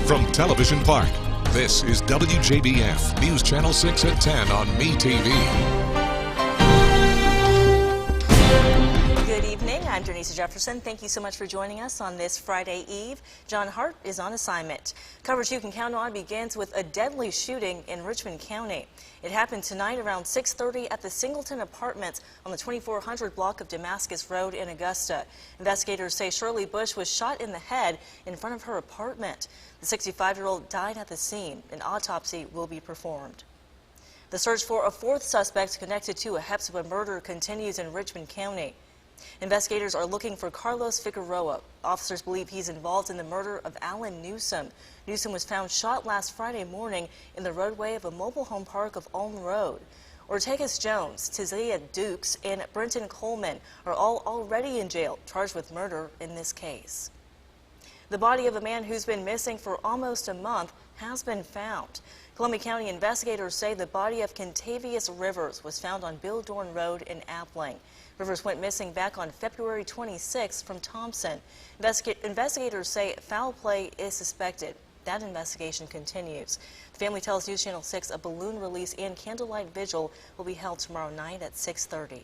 From Television Park, this is WJBF News Channel 6 at 10 on MeTV. Good evening. I'm Denise Jefferson. Thank you so much for joining us on this Friday Eve. John Hart is on assignment. Coverage you can count on begins with a deadly shooting in Richmond County. It happened tonight around 6:30 at the Singleton Apartments on the 2400 block of Damascus Road in Augusta. Investigators say Shirley Bush was shot in the head in front of her apartment. The 65-year-old died at the scene. An autopsy will be performed. The search for a fourth suspect connected to a Hepzibah murder continues in Richmond County. Investigators are looking for Carlos Figueroa. Officers believe he's involved in the murder of Alan Newsom. Newsom was found shot last Friday morning in the roadway of a mobile home park of Ulm Road. Ortegas Jones, Tizia Dukes, and Brenton Coleman are all already in jail, charged with murder in this case. The body of a man who's been missing for almost a month has been found. Columbia County investigators say the body of Kentavious Rivers was found on Bill Dorn Road in Appling. Rivers went missing back on February 26 from Thompson. Investigators say foul play is suspected. That investigation continues. The family tells News Channel 6 a balloon release and candlelight vigil will be held tomorrow night at 6:30.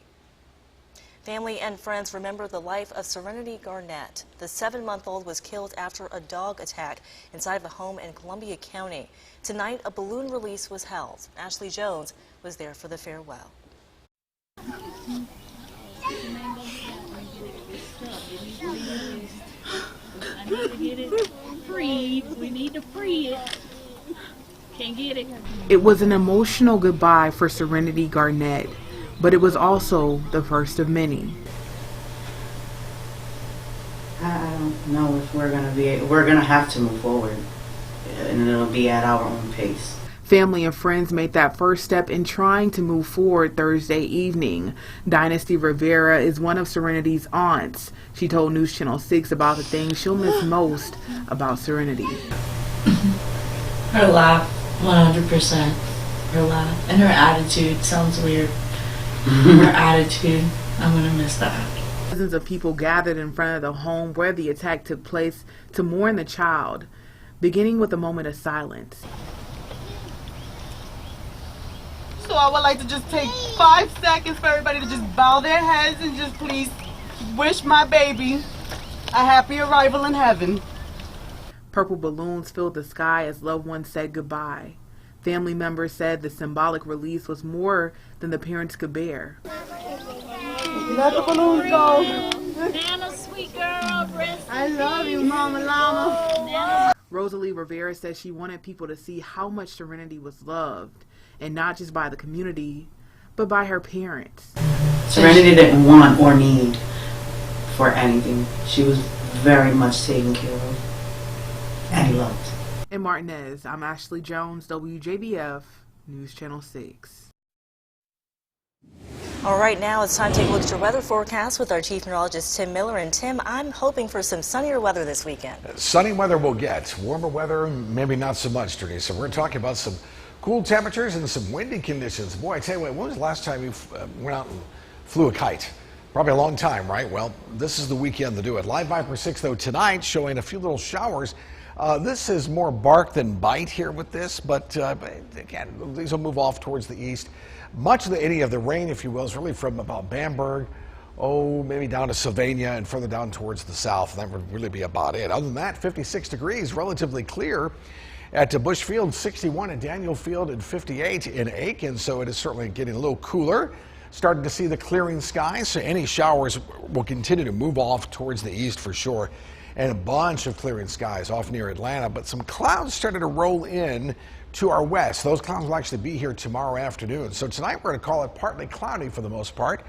Family and friends remember the life of Serenity Garnett. The 7-month-old was killed after a dog attack inside of a home in Columbia County. Tonight, a balloon release was held. Ashley Jones was there for the farewell. I need to get it freed. We need to free it. Can't get it. It was an emotional goodbye for Serenity Garnett, but it was also the first of many. I don't know if we're gonna have to move forward, and it'll be at our own pace. Family and friends made that first step in trying to move forward Thursday evening. Dynasty Rivera is one of Serenity's aunts. She told News Channel 6 about the things she'll miss most about Serenity. Her laugh, 100%. Her laugh. And her attitude sounds weird. Her attitude, I'm going to miss that. Dozens of people gathered in front of the home where the attack took place to mourn the child, beginning with a moment of silence. So I would like to just take 5 seconds for everybody to just bow their heads and just please wish my baby a happy arrival in heaven. Purple balloons filled the sky as loved ones said goodbye. Family members said the symbolic release was more than the parents could bear. Let the balloons go. Nana, sweet girl, rest I love you, Mama Llama. Rosalie Rivera said she wanted people to see how much Serenity was loved, and not just by the community, but by her parents. Serenity didn't want or need for anything. She was very much taken care of and loved. In Martinez, I'm Ashley Jones, WJBF, News Channel 6. All right, now it's time to take a look at your weather forecast with our Chief Meteorologist, Tim Miller. And Tim, I'm hoping for some sunnier weather this weekend. Sunny weather we'll get. Warmer weather, maybe not so much, Denise. So we're talking about some cool temperatures and some windy conditions. Boy, I tell you what, when was the last time you went out and flew a kite? Probably a long time, right? Well, this is the weekend to do it. Live Viper 6, though, tonight showing a few little showers. This is more bark than bite here with this, but again, these will move off towards the east. Much of any of the rain, if you will, is really from about Bamberg, maybe down to Sylvania and further down towards the south. That would really be about it. Other than that, 56 degrees, relatively clear at Bush Field, 61 at Daniel Field, and 58 in Aiken. So it is certainly getting a little cooler. Starting to see the clearing skies, so any showers will continue to move off towards the east for sure. And a bunch of clearing skies off near Atlanta, but some clouds started to roll in to our west. Those clouds will actually be here tomorrow afternoon. So tonight we're going to call it partly cloudy for the most part.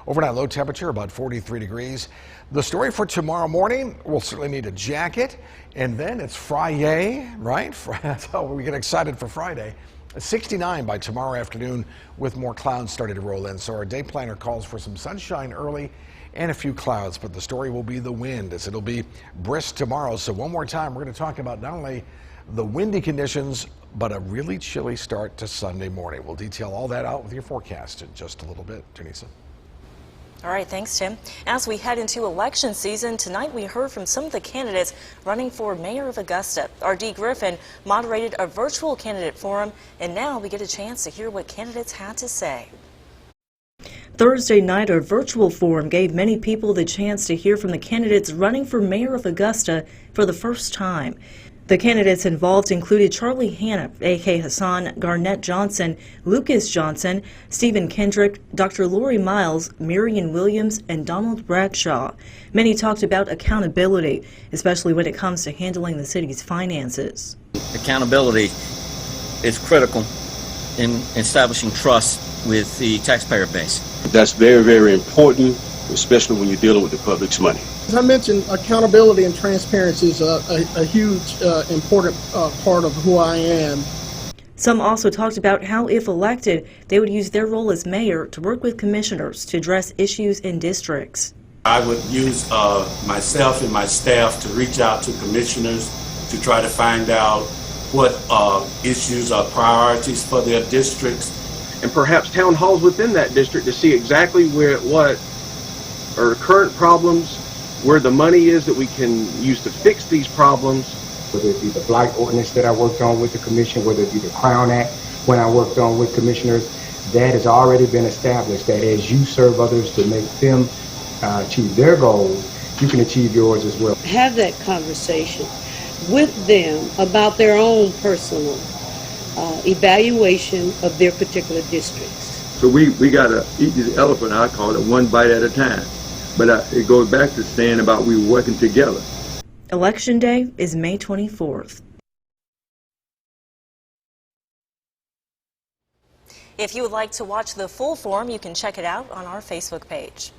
Overnight low temperature about 43 degrees. The story for tomorrow morning, we'll certainly need a jacket. And then it's Friday, right? That's how we get excited for Friday. 69 by tomorrow afternoon with more clouds starting to roll in. So our day planner calls for some sunshine early and a few clouds, but the story will be the wind as it'll be brisk tomorrow. So one more time, we're going to talk about not only the windy conditions, but a really chilly start to Sunday morning. We'll detail all that out with your forecast in just a little bit. Janisa. All right, thanks, Tim. As we head into election season, tonight we heard from some of the candidates running for mayor of Augusta. Our Dee Griffin moderated a virtual candidate forum, and now we get a chance to hear what candidates had to say. Thursday night, a virtual forum gave many people the chance to hear from the candidates running for mayor of Augusta for the first time. The candidates involved included Charlie Hanna, A.K. Hassan, Garnett Johnson, Lucas Johnson, Stephen Kendrick, Dr. Lori Miles, Marion Williams, and Donald Bradshaw. Many talked about accountability, especially when it comes to handling the city's finances. Accountability is critical in establishing trust with the taxpayer base. That's very, very important, especially when you're dealing with the public's money. As I mentioned, accountability and transparency is a huge, important part of who I am. Some also talked about how, if elected, they would use their role as mayor to work with commissioners to address issues in districts. I would use myself and my staff to reach out to commissioners to try to find out what issues are priorities for their districts. And perhaps town halls within that district to see exactly where what are current problems, where the money is that we can use to fix these problems. Whether it be the blight ordinance that I worked on with the commission, whether it be the Crown Act when I worked on with commissioners, that has already been established that as you serve others to make them achieve their goals, you can achieve yours as well. Have that conversation with them about their own personal evaluation of their particular districts. So we got to eat this elephant, I call it, one bite at a time. But it goes back to saying about we were working together. Election Day is May 24th. If you would like to watch the full forum, you can check it out on our Facebook page.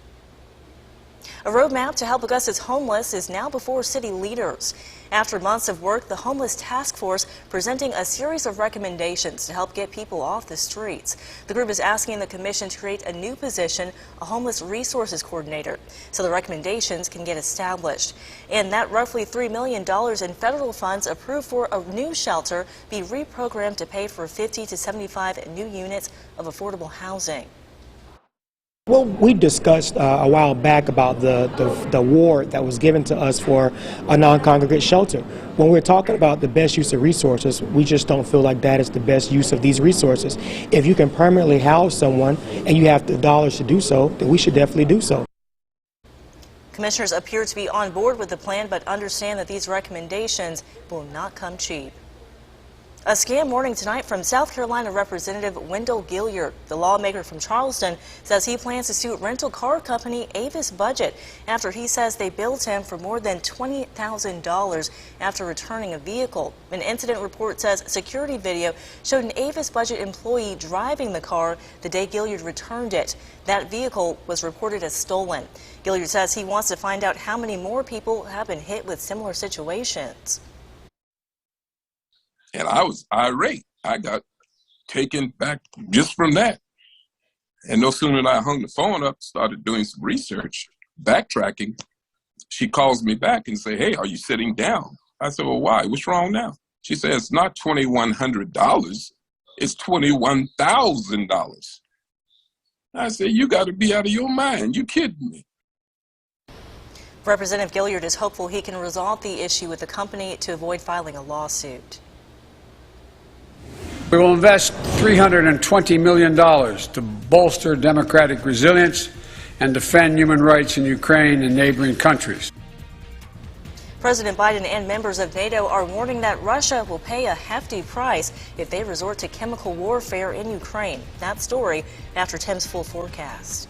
A roadmap to help Augusta's homeless is now before city leaders. After months of work, the Homeless Task Force presenting a series of recommendations to help get people off the streets. The group is asking the commission to create a new position, a homeless resources coordinator, so the recommendations can get established. And that roughly $3 million in federal funds approved for a new shelter be reprogrammed to pay for 50 to 75 new units of affordable housing. Well, we discussed a while back about the award that was given to us for a non-congregate shelter. When we're talking about the best use of resources, we just don't feel like that is the best use of these resources. If you can permanently house someone and you have the dollars to do so, then we should definitely do so. Commissioners appear to be on board with the plan, but understand that these recommendations will not come cheap. A scam warning tonight from South Carolina Representative Wendell Gilliard. The lawmaker from Charleston says he plans to sue rental car company Avis Budget after he says they billed him for more than $20,000 after returning a vehicle. An incident report says security video showed an Avis Budget employee driving the car the day Gilliard returned it. That vehicle was reported as stolen. Gilliard says he wants to find out how many more people have been hit with similar situations. And I was irate. I got taken back just from that. And no sooner than I hung the phone up, started doing some research, backtracking, she calls me back and say, "Hey, are you sitting down?" I said, "Well, why? What's wrong now?" She said, "It's not $2,100. It's $21,000. I said, "You got to be out of your mind. You kidding me?" Representative Gilliard is hopeful he can resolve the issue with the company to avoid filing a lawsuit. We will invest $320 million to bolster democratic resilience and defend human rights in Ukraine and neighboring countries. President Biden and members of NATO are warning that Russia will pay a hefty price if they resort to chemical warfare in Ukraine. That story after Tim's full forecast.